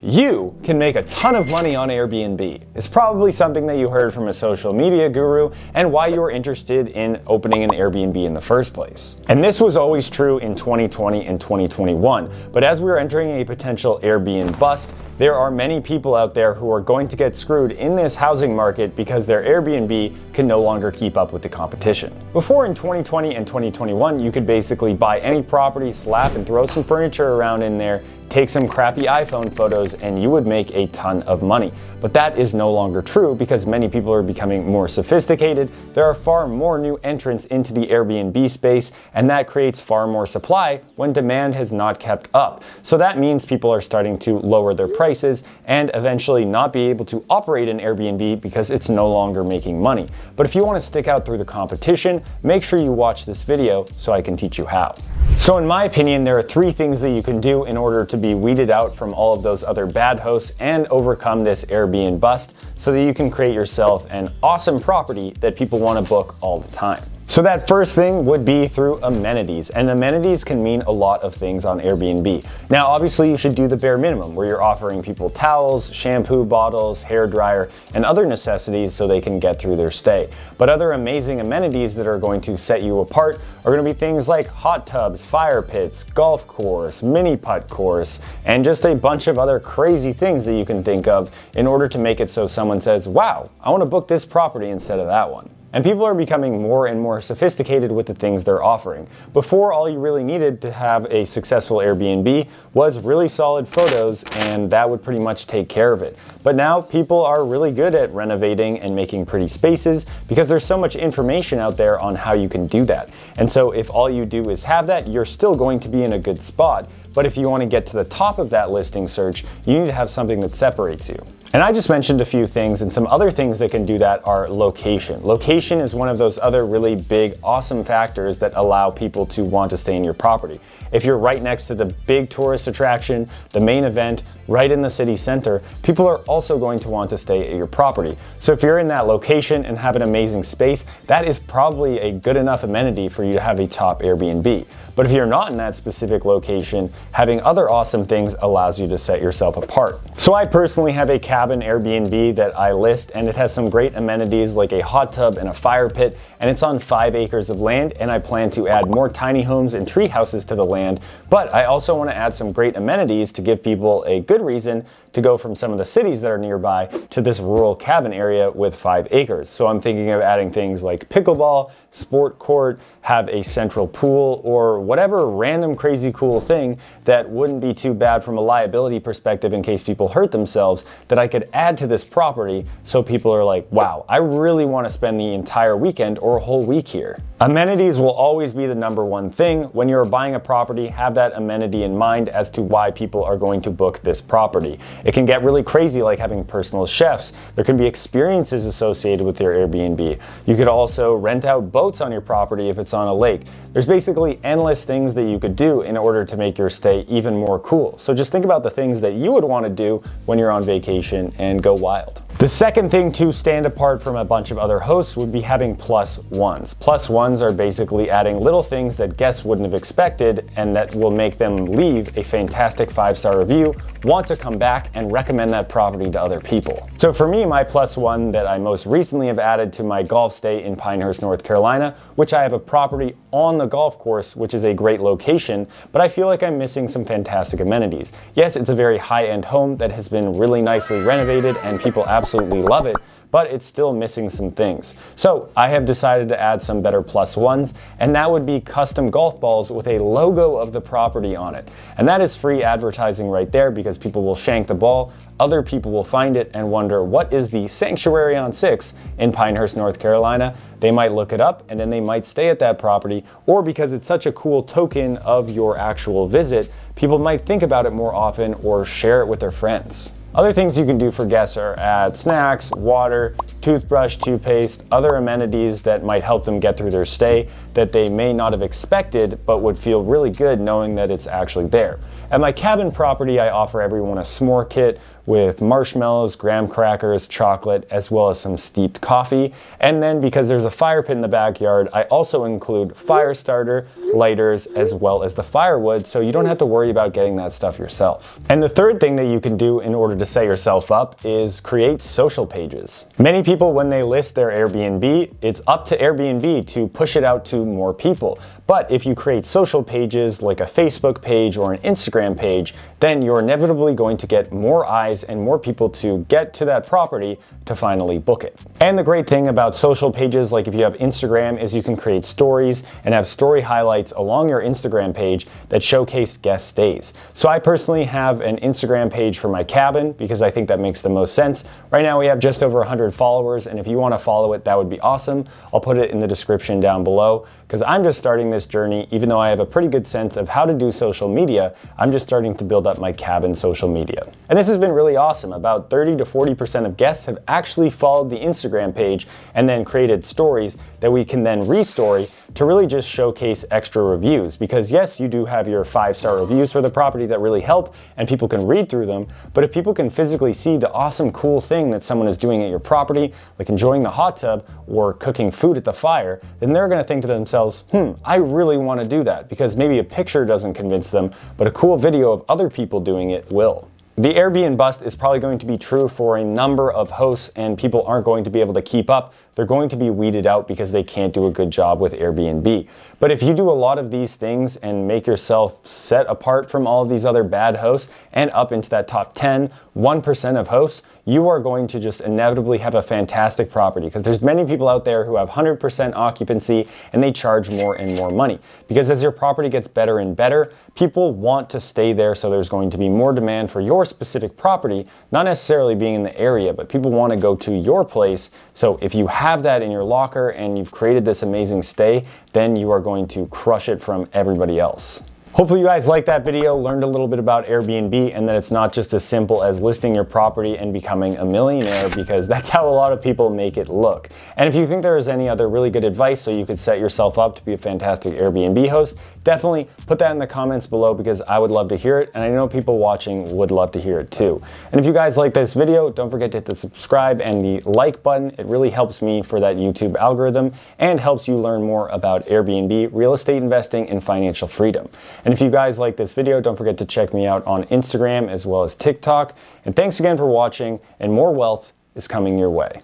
You can make a ton of money on Airbnb. It's probably something that you heard from a social media guru and why you were interested in opening an Airbnb in the first place. And this was always true in 2020 and 2021. But as we are entering a potential Airbnb bust, there are many people out there who are going to get screwed in this housing market because their Airbnb can no longer keep up with the competition. Before in 2020 and 2021, you could basically buy any property, slap and throw some furniture around in there, take some crappy iPhone photos, and you would make a ton of money. But that is no longer true because many people are becoming more sophisticated. There are far more new entrants into the Airbnb space, and that creates far more supply when demand has not kept up. So that means people are starting to lower their prices and eventually not be able to operate an Airbnb because it's no longer making money. But if you want to stick out through the competition, make sure you watch this video so I can teach you how. So in my opinion, there are three things that you can do in order to be weeded out from all of those other bad hosts and overcome this Airbnb bust so that you can create yourself an awesome property that people want to book all the time. So that first thing would be through amenities, and amenities can mean a lot of things on Airbnb. Now, obviously you should do the bare minimum where you're offering people towels, shampoo bottles, hair dryer, and other necessities so they can get through their stay. But other amazing amenities that are going to set you apart are going to be things like hot tubs, fire pits, golf course, mini putt course, and just a bunch of other crazy things that you can think of in order to make it so someone says, wow, I want to book this property instead of that one. And people are becoming more and more sophisticated with the things they're offering. Before, all you really needed to have a successful Airbnb was really solid photos, and that would pretty much take care of it. But now people are really good at renovating and making pretty spaces because there's so much information out there on how you can do that. And so if all you do is have that, you're still going to be in a good spot. But if you want to get to the top of that listing search, you need to have something that separates you. And I just mentioned a few things, and some other things that can do that are location. Location is one of those other really big, awesome factors that allow people to want to stay in your property. If you're right next to the big tourist attraction, the main event, right in the city center, people are also going to want to stay at your property. So if you're in that location and have an amazing space, that is probably a good enough amenity for you to have a top Airbnb. But if you're not in that specific location, having other awesome things allows you to set yourself apart. So I personally have a cabin Airbnb that I list, and it has some great amenities like a hot tub and a fire pit, and it's on 5 acres of land, and I plan to add more tiny homes and tree houses to the land. But I also want to add some great amenities to give people a good reason to go from some of the cities that are nearby to this rural cabin area with 5 acres. So I'm thinking of adding things like pickleball, sport court, have a central pool, or whatever random crazy cool thing that wouldn't be too bad from a liability perspective in case people hurt themselves that I could add to this property so people are like, wow, I really want to spend the entire weekend or a whole week here. Amenities will always be the number one thing. When you're buying a property, have that amenity in mind as to why people are going to book this property. It can get really crazy, like having personal chefs. There can be experiences associated with your Airbnb. You could also rent out boats on your property if it's on a lake. There's basically endless things that you could do in order to make your stay even more cool. So just think about the things that you would want to do when you're on vacation and go wild. The second thing to stand apart from a bunch of other hosts would be having plus ones. Plus ones are basically adding little things that guests wouldn't have expected and that will make them leave a fantastic 5-star review, want to come back, and recommend that property to other people. So for me, my plus one that I most recently have added to my golf stay in Pinehurst, North Carolina, which I have a property on the golf course, which is a great location, but I feel like I'm missing some fantastic amenities. Yes, it's a very high-end home that has been really nicely renovated and people absolutely love it, but it's still missing some things. So I have decided to add some better plus ones, and that would be custom golf balls with a logo of the property on it. And that is free advertising right there because people will shank the ball, other people will find it and wonder, what is the Sanctuary on 6 in Pinehurst, North Carolina? They might look it up and then they might stay at that property, or because it's such a cool token of your actual visit, people might think about it more often or share it with their friends. Other things you can do for guests are add snacks, water, toothbrush, toothpaste, other amenities that might help them get through their stay that they may not have expected but would feel really good knowing that it's actually there. At my cabin property, I offer everyone a s'more kit with marshmallows, graham crackers, chocolate, as well as some steeped coffee. And then because there's a fire pit in the backyard, I also include fire starter, lighters, as well as the firewood, so you don't have to worry about getting that stuff yourself. And the third thing that you can do in order to set yourself up is create social pages. Many people, when they list their Airbnb, it's up to Airbnb to push it out to more people. But if you create social pages like a Facebook page or an Instagram page, then you're inevitably going to get more eyes and more people to get to that property to finally book it. And the great thing about social pages, like if you have Instagram, is you can create stories and have story highlights along your Instagram page that showcase guest stays. So I personally have an Instagram page for my cabin because I think that makes the most sense. Right now we have just over 100 followers, and if you want to follow it, that would be awesome. I'll put it in the description down below, because I'm just starting this journey. Even though I have a pretty good sense of how to do social media, I'm just starting to build up my cabin social media. And this has been really awesome. About 30 to 40% of guests have actually followed the Instagram page and then created stories that we can then restory to really just showcase extra reviews. Because yes, you do have your 5-star reviews for the property that really help and people can read through them, but if people can physically see the awesome cool thing that someone is doing at your property, like enjoying the hot tub or cooking food at the fire, then they're gonna think to themselves, I really wanna do that, because maybe a picture doesn't convince them, but a cool video of other people doing it will. The Airbnb bust is probably going to be true for a number of hosts, and people aren't going to be able to keep up. They're going to be weeded out because they can't do a good job with Airbnb. But if you do a lot of these things and make yourself set apart from all of these other bad hosts and up into that top 10, 1% of hosts, you are going to just inevitably have a fantastic property, because there's many people out there who have 100% occupancy and they charge more and more money. Because as your property gets better and better, people want to stay there, so there's going to be more demand for your specific property, not necessarily being in the area, but people want to go to your place. So if you have that in your locker and you've created this amazing stay, then you are going to crush it from everybody else. Hopefully you guys liked that video, learned a little bit about Airbnb, and that it's not just as simple as listing your property and becoming a millionaire, because that's how a lot of people make it look. And if you think there is any other really good advice so you could set yourself up to be a fantastic Airbnb host, definitely put that in the comments below, because I would love to hear it, and I know people watching would love to hear it too. And if you guys like this video, don't forget to hit the subscribe and the like button. It really helps me for that YouTube algorithm and helps you learn more about Airbnb, real estate investing, and financial freedom. And if you guys like this video, don't forget to check me out on Instagram as well as TikTok. And thanks again for watching, and more wealth is coming your way.